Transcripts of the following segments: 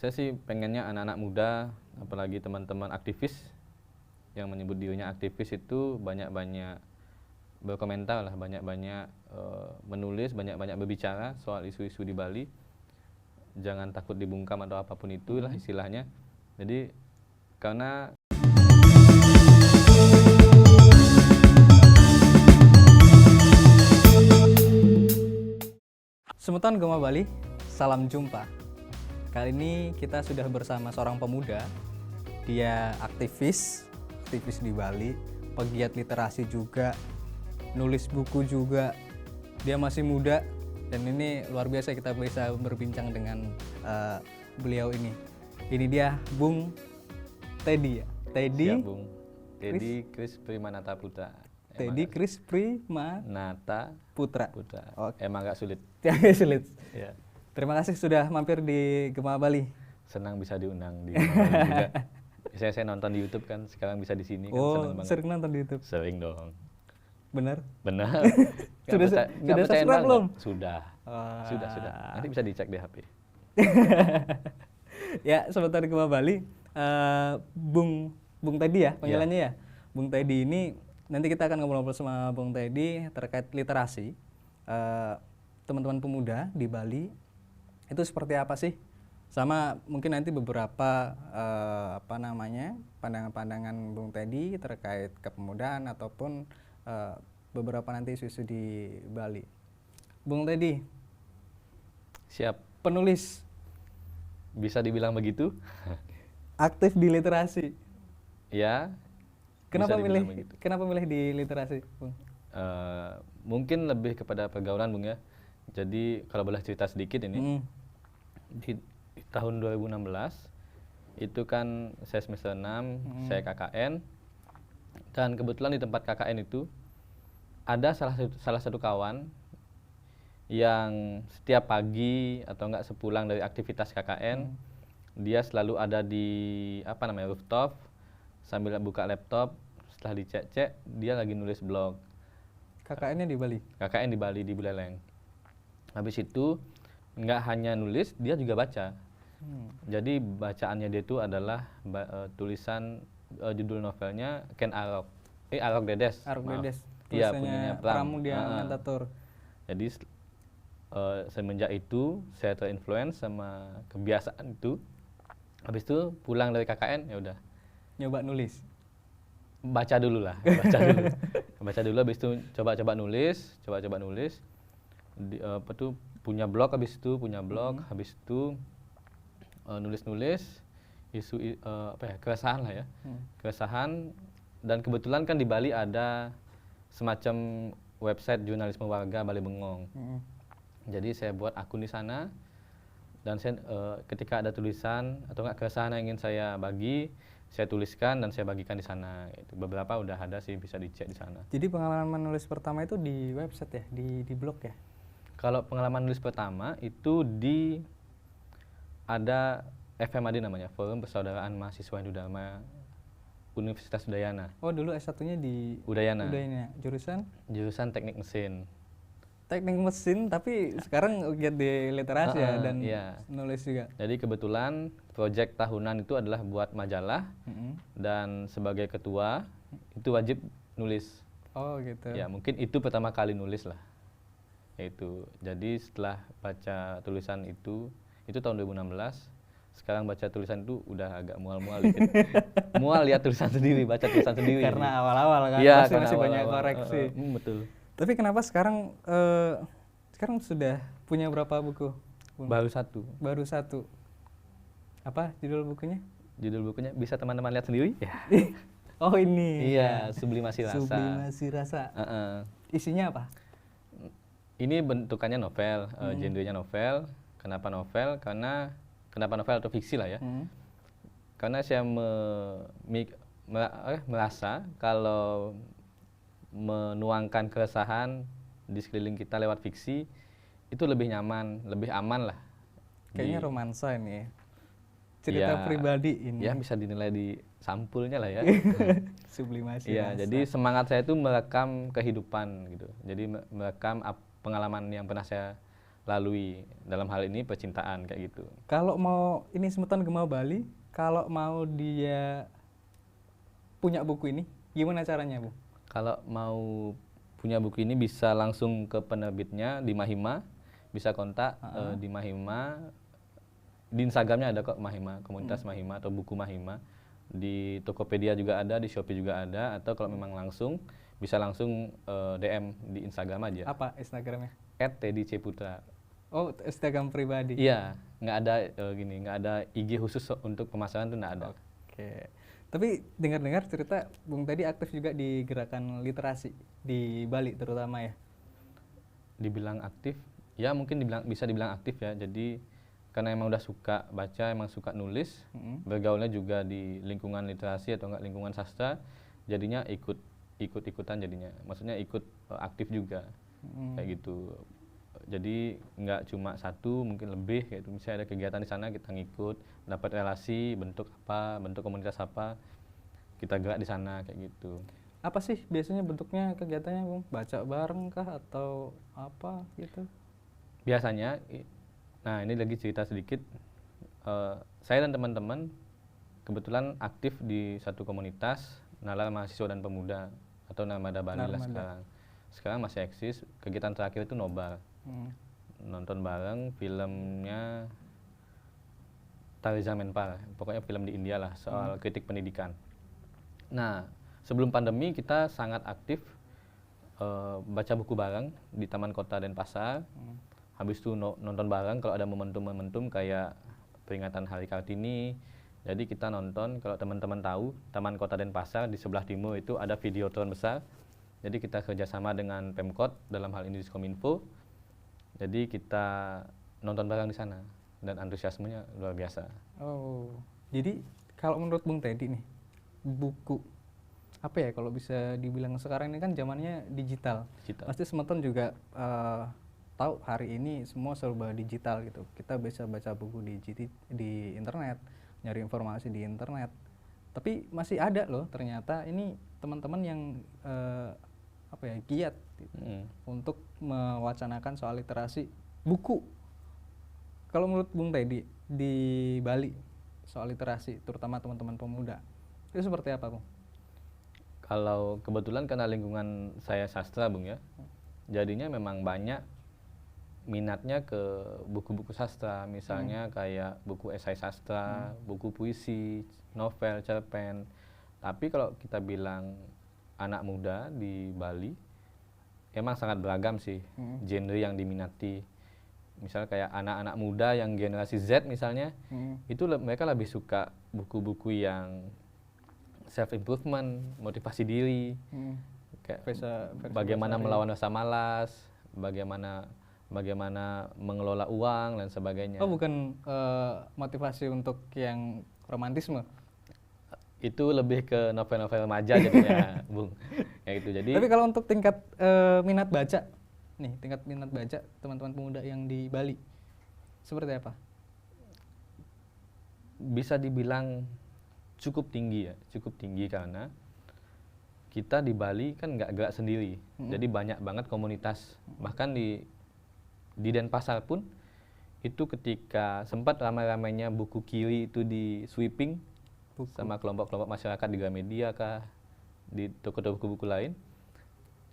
Saya sih pengennya anak-anak muda, apalagi teman-teman aktivis yang menyebut dirinya aktivis itu banyak-banyak berkomentar lah, banyak-banyak menulis, banyak-banyak berbicara soal isu-isu di Bali. Jangan takut dibungkam atau apapun itulah istilahnya. Jadi karena Semutan Gema Bali, salam jumpa. Kali ini kita sudah bersama seorang pemuda. Dia aktivis di Bali, pegiat literasi juga, nulis buku juga. Dia masih muda dan ini luar biasa kita bisa berbincang dengan beliau ini. Ini dia Bung Teddy ya. siap, Bung. Teddy Kris Primanata Putra. Teddy Kris Nata Putra. Oke. Emang agak sulit. Tidak sulit. Ya. Terima kasih sudah mampir di Gema Bali. Senang bisa diundang di Bali juga. Saya nonton di YouTube kan, sekarang bisa di sini kan, senang banget. Sering nonton di YouTube. Sering dong. Benar? Benar. Sudah subscribe banget. belum? Sudah. Sudah. Nanti bisa dicek di HP. Ya, sebentar di Gema Bali. Bung Teddy ya panggilannya ya. Bung Teddy ini nanti kita akan ngobrol-ngobrol sama Bung Teddy terkait literasi. Teman-teman pemuda di Bali itu seperti apa sih? Sama mungkin nanti beberapa pandangan-pandangan Bung Teddy terkait kepemudaan ataupun beberapa nanti isu-isu di Bali. Bung Teddy, Siap. penulis, Bisa dibilang begitu? aktif di literasi. Ya. Kenapa bisa dibilang begitu. kenapa milih di literasi, Bung? Mungkin lebih kepada pergaulan, Bung ya. Jadi kalau boleh cerita sedikit ini, di tahun 2016 itu kan saya semester 6, saya KKN, dan kebetulan di tempat KKN itu ada salah satu kawan yang setiap pagi atau enggak sepulang dari aktivitas KKN, dia selalu ada di rooftop sambil buka laptop. Setelah dicek-cek, dia lagi nulis blog. KKN-nya di Bali? KKN di Bali, di Buleleng. Habis itu nggak hanya nulis, dia juga baca. Jadi bacaannya dia itu adalah tulisan judul novelnya Ken Arok. Arok Dedes. Arok Dedes. Iya, punyanya Pram. Pramudia Mentatur. Jadi semenjak itu saya terinfluence sama kebiasaan itu. Habis itu pulang dari KKN ya udah. Nyoba nulis. Baca dulu. Baca dulu, habis itu coba-coba nulis. Punya blog, habis itu habis itu nulis isu keresahan lah ya. Keresahan, dan kebetulan kan di Bali ada semacam website jurnalisme warga Bali Bengong. Jadi saya buat akun di sana, dan saya ketika ada tulisan atau enggak keresahan yang ingin saya bagi, saya tuliskan dan saya bagikan di sana. Beberapa udah ada sih, bisa dicek di sana. Jadi pengalaman menulis pertama itu di website ya, di blog ya? Kalau pengalaman nulis pertama itu ada FMAD namanya, Forum Persaudaraan Mahasiswa Hindu Dharma Universitas Udayana. Oh, dulu S1-nya di Udayana. Jurusan Teknik Mesin. Teknik mesin, tapi sekarang giat di literasi ya, dan nulis juga. Jadi kebetulan proyek tahunan itu adalah buat majalah, dan sebagai ketua itu wajib nulis. Oh gitu. Ya mungkin itu pertama kali nulis lah. Jadi setelah baca tulisan itu tahun 2016. Sekarang baca tulisan itu udah agak mual-mual dikit. Mual lihat tulisan sendiri, baca tulisan sendiri. Karena awal-awal kan, ya, pasti masih banyak koreksi. Betul. Tapi kenapa sekarang sudah punya berapa buku? Baru satu. Apa judul bukunya? Judul bukunya bisa teman-teman lihat sendiri. Ya. Oh ini. Iya, Sublimasi Rasa. Sublimasi Rasa. Isinya apa? Ini bentukannya novel, genrenya novel. Kenapa novel? Kenapa novel atau fiksi lah ya? Karena saya merasa kalau menuangkan keresahan di sekeliling kita lewat fiksi itu lebih nyaman, lebih aman lah. Kayaknya romansa ini ya. Cerita pribadi ini. Ya bisa dinilai di sampulnya lah ya. Sublimasi Rasa. Jadi semangat saya itu merekam kehidupan gitu. Jadi merekam pengalaman yang pernah saya lalui. Dalam hal ini percintaan kayak gitu. Kalau mau ini Semeton Gema Bali, kalau mau dia punya buku ini, gimana caranya, Bu? Kalau mau punya buku ini bisa langsung ke penerbitnya di Mahima, bisa kontak di Mahima. Di Instagramnya ada kok Mahima, komunitas Mahima atau buku Mahima. Di Tokopedia juga ada, di Shopee juga ada, atau kalau memang langsung bisa langsung DM di Instagram aja. Apa Instagramnya? @teddycputra. Oh, Instagram pribadi. Iya, nggak ada nggak ada IG khusus untuk pemasaran tuh nggak ada. Oke. Tapi dengar-dengar cerita Bung tadi aktif juga di gerakan literasi di Bali terutama ya. Dibilang aktif, ya mungkin bisa dibilang aktif ya. Jadi karena emang udah suka baca, emang suka nulis, bergaulnya juga di lingkungan literasi atau enggak lingkungan sastra, jadinya ikut-ikutan jadinya. Maksudnya ikut aktif juga. Kayak gitu. Jadi nggak cuma satu, mungkin lebih kayak itu. Misalnya ada kegiatan di sana kita ngikut, dapat relasi, bentuk komunitas apa, kita gerak di sana kayak gitu. Apa sih biasanya bentuknya kegiatannya, Bung? Baca bareng kah atau apa gitu? Biasanya, nah ini lagi cerita sedikit. Saya dan teman-teman kebetulan aktif di satu komunitas Nalar Mahasiswa dan Pemuda atau Narmada Bali lah sekarang. Sekarang masih eksis. Kegiatan terakhir itu nobar. Nonton bareng filmnya Tariza Menpar, pokoknya film di India lah soal kritik pendidikan. Nah, sebelum pandemi kita sangat aktif baca buku bareng di Taman Kota Denpasar. Habis itu nonton bareng kalau ada momentum-momentum kayak peringatan Hari Kartini. Jadi kita nonton, kalau teman-teman tahu Taman Kota Denpasar di sebelah timur itu ada videotron besar. Jadi kita kerjasama dengan Pemkot, dalam hal ini Diskominfo. Jadi kita nonton bareng di sana dan antusiasmenya luar biasa. Oh, jadi kalau menurut Bung Teddy nih, buku apa ya kalau bisa dibilang sekarang ini kan zamannya digital. Pasti Semeton juga tahu hari ini semua serba digital gitu. Kita bisa baca buku di internet, nyari informasi di internet. Tapi masih ada loh ternyata ini teman-teman yang giat gitu, untuk mewacanakan soal literasi buku. Kalau menurut Bung Teddy di Bali soal literasi terutama teman-teman pemuda itu seperti apa, Bung? Kalau kebetulan karena lingkungan saya sastra, Bung ya, jadinya memang banyak minatnya ke buku-buku sastra, misalnya kayak buku esai sastra, buku puisi, novel, cerpen. Tapi kalau kita bilang anak muda di Bali, emang sangat beragam sih genre yang diminati. Misalnya kayak anak-anak muda yang generasi Z misalnya, itu mereka lebih suka buku-buku yang self improvement, motivasi diri, kayak bagaimana melawan rasa malas, bagaimana mengelola uang dan sebagainya. Oh, bukan motivasi untuk yang romantisme? Itu lebih ke novel-novel remaja jadinya, Bung. Kayak gitu. Jadi tapi kalau untuk tingkat minat baca nih, tingkat minat baca teman-teman pemuda yang di Bali seperti apa? Bisa dibilang cukup tinggi ya, cukup tinggi karena kita di Bali kan nggak gerak sendiri. Jadi banyak banget komunitas. Bahkan di Denpasar pun itu ketika sempat ramai-ramainya buku kiri itu di sweeping sama kelompok-kelompok masyarakat di Gramedia kah, di toko-toko buku lain.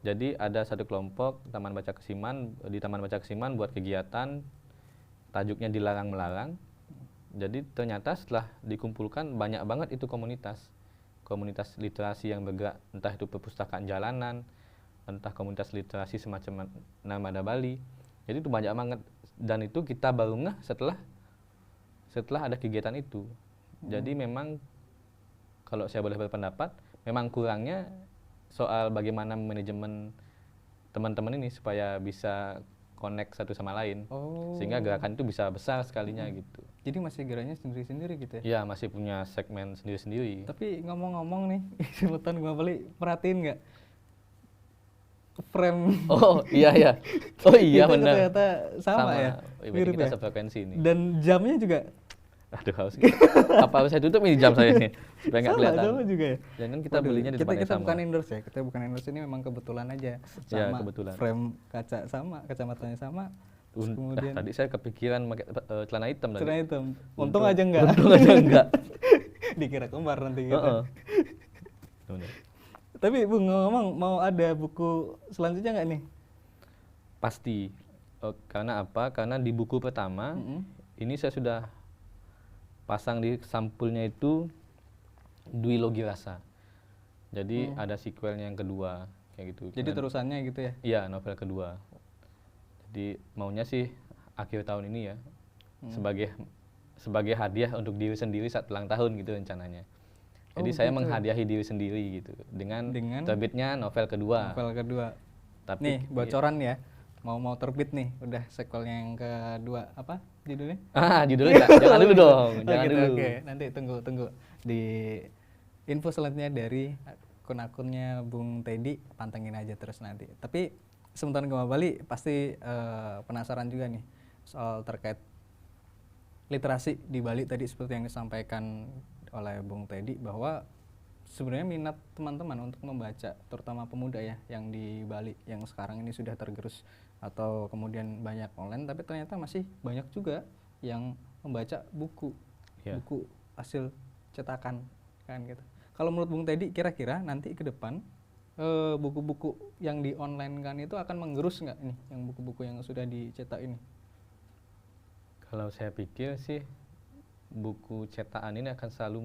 Jadi ada satu kelompok di Taman Baca Kesiman buat kegiatan tajuknya Dilarang Melarang. Jadi ternyata setelah dikumpulkan banyak banget itu komunitas literasi yang bergerak, entah itu perpustakaan jalanan, entah komunitas literasi semacam Narmada Bali. Jadi itu banyak banget, dan itu kita baru ngeh setelah ada kegiatan itu. Jadi memang kalau saya boleh berpendapat, memang kurangnya soal bagaimana manajemen teman-teman ini supaya bisa connect satu sama lain, sehingga gerakan itu bisa besar sekalinya gitu. Jadi masih geraknya sendiri-sendiri gitu ya? Iya, masih punya segmen sendiri-sendiri. Tapi ngomong-ngomong nih, Semeton Gema Bali perhatiin nggak frame? Oh iya. Oh iya itu benar. ternyata sama ya? Mirip kita sefrekuensi ini. Dan jamnya juga. Aduh, apa harus saya tutup ini jam saya ini supaya nggak kelihatan. Sama juga ya. Dan kan kita belinya di tempat yang kita sama. bukan endorse ya, ini memang kebetulan aja sama. Ya, kebetulan. Frame kaca sama, kacamatanya sama, Terus kemudian Tadi saya kepikiran pakai celana hitam tadi. celana hitam. Untung aja enggak. Untung aja enggak. Dikira kembar nanti gitu. Heeh. Bener. Tapi Bung ngomong mau ada buku selanjutnya nggak nih? Pasti. Karena apa? Karena di buku pertama ini saya sudah pasang di sampulnya itu Dwi Logi Rasa. Jadi ada sequelnya yang kedua kayak gitu. Jadi terusannya gitu ya? Iya, novel kedua. Jadi maunya sih akhir tahun ini ya, sebagai hadiah untuk diri sendiri saat ulang tahun gitu rencananya. Jadi saya menghadiahi diri sendiri gitu dengan terbitnya novel kedua. Novel kedua. Tapi Nih bocoran ya, mau terbit nih, udah sequelnya yang kedua, apa judulnya? Judulnya jangan dulu dong, jangan gitu, dulu. Oke, nanti tunggu di info selanjutnya dari akun-akunnya Bung Teddy, pantengin aja terus nanti. Tapi sebentar kembali pasti penasaran juga nih soal terkait literasi di Bali tadi seperti yang disampaikan oleh Bung Teddy bahwa sebenarnya minat teman-teman untuk membaca, terutama pemuda ya yang di Bali yang sekarang ini sudah tergerus atau kemudian banyak online, tapi ternyata masih banyak juga yang membaca buku hasil cetakan kan gitu. Kalau menurut Bung Teddy kira-kira nanti ke depan buku-buku yang di online kan itu akan menggerus nggak nih yang buku-buku yang sudah dicetak ini? Kalau saya pikir sih buku cetakan ini akan selalu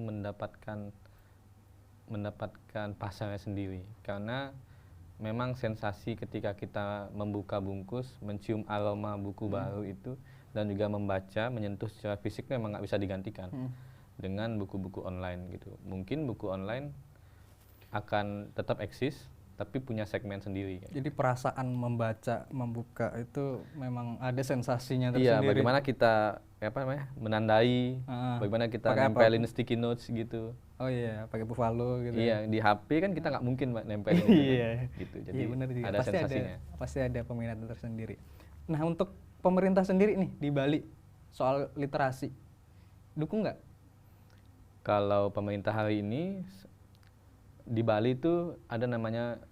mendapatkan pasarnya sendiri, karena memang sensasi ketika kita membuka bungkus, mencium aroma buku baru itu, dan juga membaca, menyentuh secara fisik memang nggak bisa digantikan dengan buku-buku online gitu. Mungkin buku online akan tetap eksis, tapi punya segmen sendiri. Jadi perasaan membaca, membuka itu memang ada sensasinya Iya, tersendiri. bagaimana kita menandai, bagaimana kita nempelin sticky notes gitu. Oh iya, pakai buffalo gitu. Iya, di HP kan kita nggak mungkin nempelin gitu. Jadi iya, benar juga. ada sensasinya. Pasti ada peminat tersendiri. Nah, untuk pemerintah sendiri nih di Bali soal literasi, dukung nggak? Kalau pemerintah hari ini di Bali itu ada namanya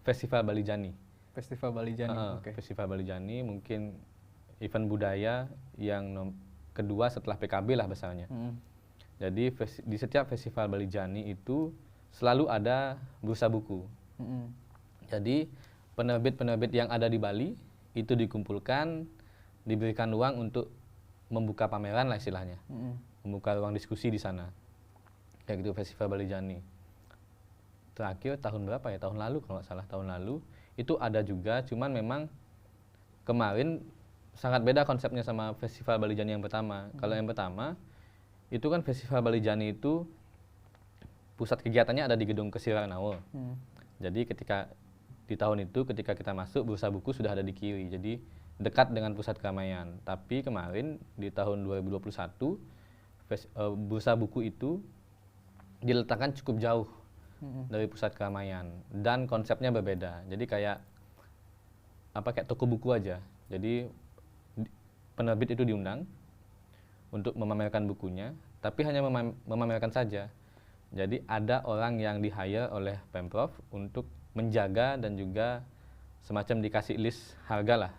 Festival Bali Jani. Festival Bali Jani. Festival Bali Jani mungkin event budaya yang kedua setelah PKB lah besarnya. Jadi di setiap Festival Bali Jani itu selalu ada bursa buku. Jadi penerbit-penerbit yang ada di Bali itu dikumpulkan, diberikan ruang untuk membuka pameran lah istilahnya, membuka ruang diskusi di sana. Kayak gitu Festival Bali Jani. Terakhir tahun berapa ya? Tahun lalu kalau nggak salah, tahun lalu itu ada juga, cuman memang kemarin sangat beda konsepnya sama Festival Bali Jani yang pertama. Kalau yang pertama itu kan Festival Bali Jani itu pusat kegiatannya ada di Gedung Kesira Nawa. Jadi ketika di tahun itu ketika kita masuk, bursa buku sudah ada di kiri, jadi dekat dengan pusat keramaian. Tapi kemarin di tahun 2021 bursa buku itu diletakkan cukup jauh dari pusat keramaian dan konsepnya berbeda. Jadi kayak toko buku aja. Jadi penerbit itu diundang untuk memamerkan bukunya, tapi hanya memamerkan saja. Jadi ada orang yang di-hire oleh Pemprov untuk menjaga dan juga semacam dikasih list harga lah.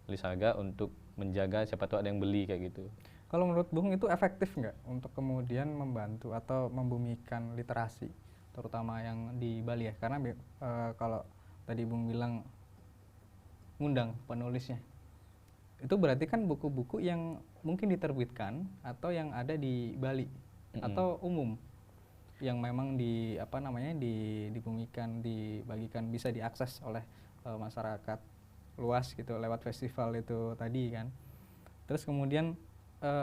List harga untuk menjaga siapa tahu ada yang beli kayak gitu. Kalau menurut Bung itu efektif nggak untuk kemudian membantu atau membumikan literasi, terutama yang di Bali ya? Karena kalau tadi Bung bilang ngundang penulisnya, itu berarti kan buku-buku yang mungkin diterbitkan atau yang ada di Bali atau umum yang memang dibumikan, dibagikan, bisa diakses oleh masyarakat luas gitu lewat festival itu tadi kan. Terus kemudian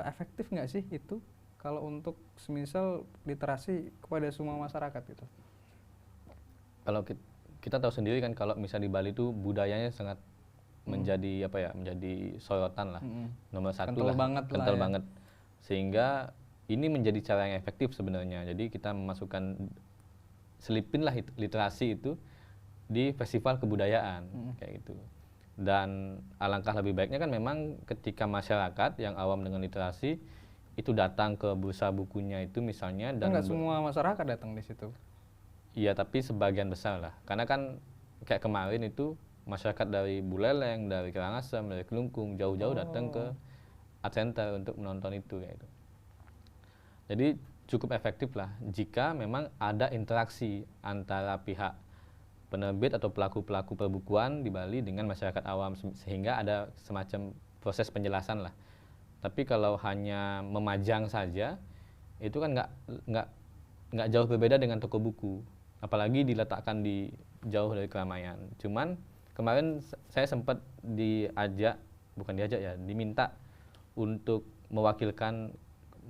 efektif nggak sih itu kalau untuk semisal literasi kepada semua masyarakat gitu? Kalau kita tahu sendiri kan kalau misalnya di Bali itu budayanya sangat menjadi menjadi sorotan lah, nomor satu lah, kental banget. Sehingga ini menjadi cara yang efektif sebenarnya. Jadi kita selipin lah literasi itu di festival kebudayaan kayak gitu. Dan alangkah lebih baiknya kan memang ketika masyarakat yang awam dengan literasi itu datang ke bursa bukunya itu misalnya, dan nggak semua masyarakat datang di situ. Iya, tapi sebagian besar lah. Karena kan kayak kemarin itu masyarakat dari Buleleng, dari Karangasem, dari Kelungkung jauh-jauh datang ke Art Center untuk menonton itu kayak gitu. Jadi cukup efektif lah jika memang ada interaksi antara pihak penerbit atau pelaku-pelaku perbukuan di Bali dengan masyarakat awam sehingga ada semacam proses penjelasan lah. Tapi kalau hanya memajang saja itu kan nggak jauh berbeda dengan toko buku, apalagi diletakkan di jauh dari keramaian. Cuman kemarin saya sempat diminta untuk mewakilkan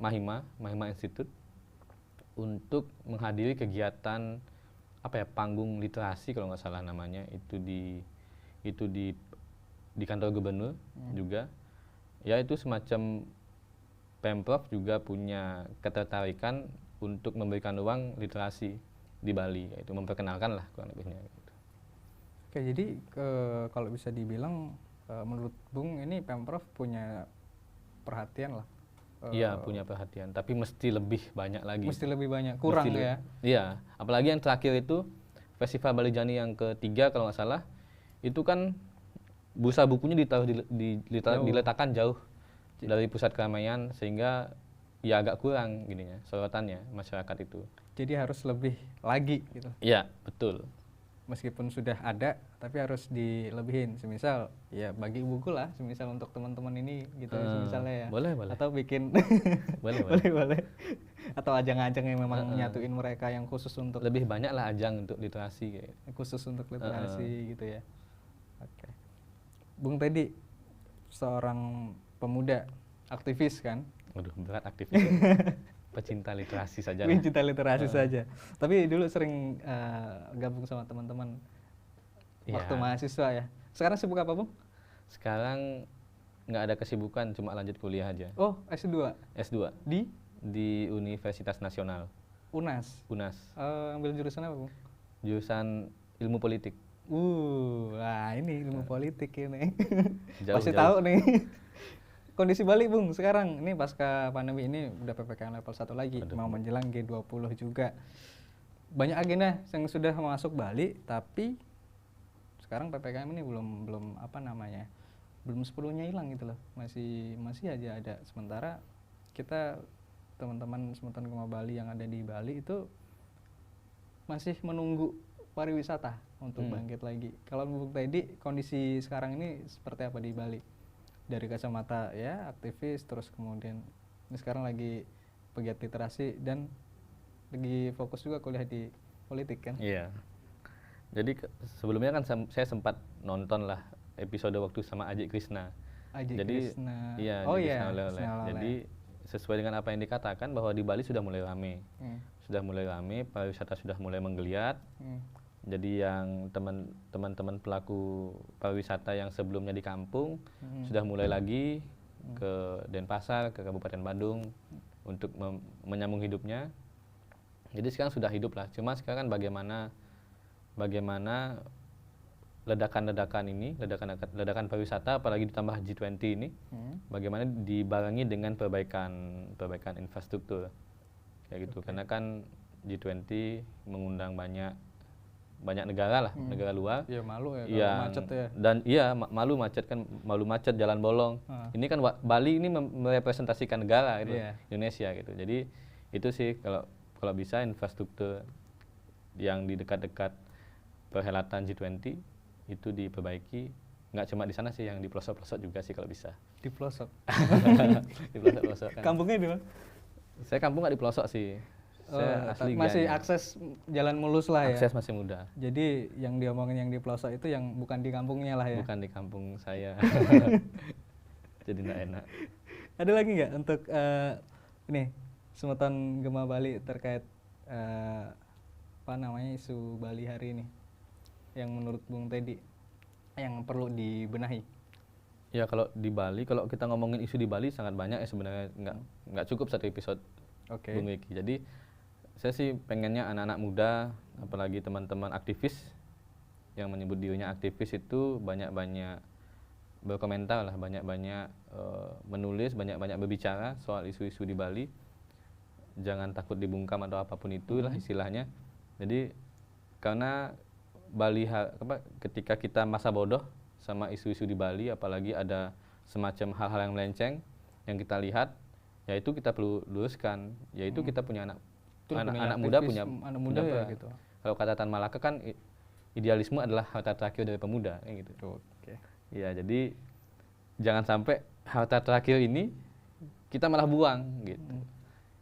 Mahima Institute untuk menghadiri kegiatan panggung literasi kalau nggak salah namanya, itu di kantor gubernur juga. Ya itu semacam Pemprov juga punya ketertarikan untuk memberikan ruang literasi di Bali, yaitu memperkenalkan lah kurang lebihnya gitu. Oke, jadi kalau bisa dibilang menurut Bung ini Pemprov punya perhatian lah. Iya, punya perhatian, tapi mesti lebih banyak lagi. Mesti lebih banyak, kurang ya. Iya, apalagi yang terakhir itu Festival Bali Jani yang ketiga kalau nggak salah, itu kan bursa bukunya diletakkan jauh dari pusat keramaian sehingga ya agak kurang gininya sorotannya masyarakat itu. Jadi harus lebih lagi gitu. Iya, betul. Meskipun sudah ada, tapi harus dilebihin. Semisal ya bagi buku lah, semisal untuk teman-teman ini gitu, misalnya ya. Boleh. Atau bikin boleh. Atau ajang-ajang yang memang nyatuin mereka yang khusus untuk lebih banyak lah ajang untuk literasi kayak. Khusus untuk literasi gitu ya. Oke. Bung Teddy seorang pemuda aktivis kan? Waduh, berat aktivis. Pecinta literasi saja. Pecinta literasi saja. Tapi dulu sering gabung sama teman-teman waktu mahasiswa ya. Sekarang sibuk apa, Bung? Sekarang nggak ada kesibukan, cuma lanjut kuliah aja. Oh, S2. S2 di Universitas Nasional. UNAS. Ambil jurusan apa, Bung? Jurusan Ilmu Politik. Nah ini ilmu politik ini. Pasti tahu nih. Kondisi Bali, Bung, sekarang ini pasca pandemi ini udah PPKM level 1 lagi. Mau menjelang G20 juga. Banyak agenda yang sudah masuk Bali, tapi sekarang PPKM ini belum sepenuhnya hilang gitu loh. Masih aja ada. Sementara kita teman-teman Semeton Gema Bali yang ada di Bali itu masih menunggu pariwisata untuk bangkit lagi. Kalau Bung Teddy, kondisi sekarang ini seperti apa di Bali? Dari kacamata ya aktivis, terus kemudian ini sekarang lagi pegiat literasi dan lagi fokus juga kuliah di politik kan? Iya. Jadi sebelumnya kan saya sempat nonton lah episode waktu sama Ajik Krishna. Krishna. Iya, jadi sesuai dengan apa yang dikatakan bahwa di Bali sudah mulai ramai. Sudah mulai ramai, pariwisata sudah mulai menggeliat. Jadi yang teman-teman pelaku pariwisata yang sebelumnya di kampung sudah mulai lagi ke Denpasar, ke Kabupaten Bandung untuk menyambung hidupnya. Jadi sekarang sudah hidup lah. Cuma sekarang kan bagaimana ledakan pariwisata apalagi ditambah G20 ini, bagaimana dibarengi dengan perbaikan infrastruktur kayak gitu. Karena kan G20 mengundang banyak negara lah, negara luar. Iya, malu ya kalau macet ya. Dan malu macet jalan bolong. Ini kan Bali ini merepresentasikan negara gitu, Indonesia gitu. Jadi itu sih kalau bisa infrastruktur yang di dekat-dekat perhelatan G20 itu diperbaiki. Nggak cuma di sana sih, yang di pelosok-pelosok juga sih kalau bisa. Di pelosok? Di pelosok-pelosok kan. Kampungnya di mana? Saya kampung nggak di pelosok sih. Masih akses jalan mulus lah ya. Akses masih mudah. Jadi yang diomongin yang di pelosok itu yang bukan di kampungnya lah ya. Bukan di kampung saya. Jadi nggak enak. Ada lagi nggak untuk ini Semeton Gema Bali terkait isu Bali hari ini yang menurut Bung Teddy yang perlu dibenahi? Ya kalau di Bali, kalau kita ngomongin isu di Bali sangat banyak ya sebenarnya, nggak cukup satu episode. Bung Wiki. Jadi saya sih pengennya anak-anak muda, apalagi teman-teman aktivis yang menyebut dirinya aktivis itu banyak-banyak berkomentar lah, banyak-banyak menulis, banyak-banyak berbicara soal isu-isu di Bali. Jangan takut dibungkam atau apapun itulah istilahnya. Jadi karena Bali ketika kita masa bodoh sama isu-isu di Bali, apalagi ada semacam hal-hal yang melenceng yang kita lihat, yaitu kita perlu luruskan, yaitu kita punya anak muda punya ya, gitu. Kalau kata Tan Malaka kan idealisme adalah harta terakhir dari pemuda, kayak gitu. Oke. Ya, jadi jangan sampai harta terakhir ini kita malah buang gitu.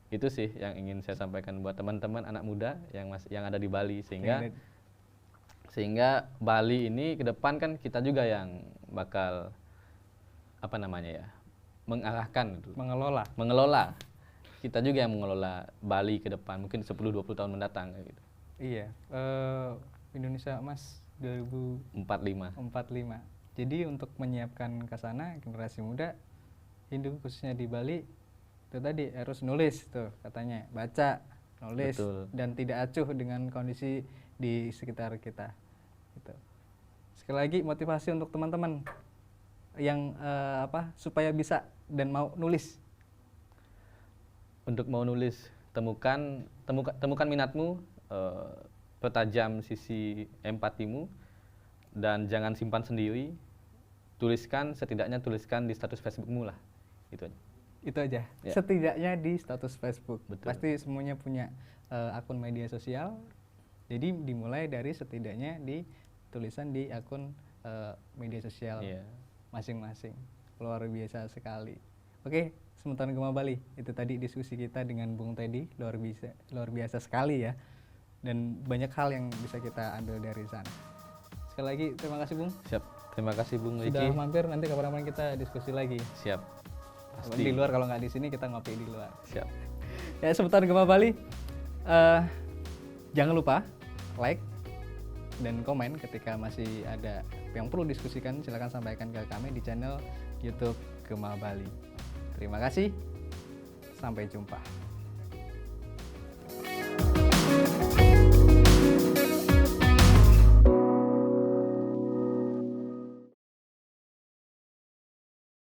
Itu sih yang ingin saya sampaikan buat teman-teman anak muda yang ada di Bali, sehingga Bali ini ke depan kan kita juga yang bakal mengarahkan gitu. Mengelola. Kita juga yang mengelola Bali ke depan mungkin 10-20 tahun mendatang gitu. Iya. Indonesia Emas 2045. Jadi untuk menyiapkan ke sana generasi muda Hindu khususnya di Bali itu tadi harus nulis tuh katanya, baca, nulis. Betul. Dan tidak acuh dengan kondisi di sekitar kita gitu. Sekali lagi motivasi untuk teman-teman yang supaya bisa dan mau nulis. Untuk mau nulis, temukan minatmu, pertajam sisi empatimu, dan jangan simpan sendiri. Setidaknya tuliskan di status Facebookmu lah. Itu aja. Ya. Setidaknya di status Facebook. Betul. Pasti semuanya punya akun media sosial. Jadi dimulai dari setidaknya di tulisan di akun media sosial masing-masing. Luar biasa sekali. Oke, Semeton Gema Bali. Itu tadi diskusi kita dengan Bung Teddy, luar biasa sekali ya. Dan banyak hal yang bisa kita ambil dari sana. Sekali lagi terima kasih Bung. Siap. Terima kasih Bung Riki. Sudah mampir, nanti kapan-kapan kita diskusi lagi. Siap. Pasti. Di luar, kalau nggak di sini kita ngopi di luar. Siap. Ya, Semeton Gema Bali. Jangan lupa like dan komen ketika masih ada yang perlu diskusikan, silakan sampaikan ke kami di channel YouTube Gema Bali. Terima kasih. Sampai jumpa.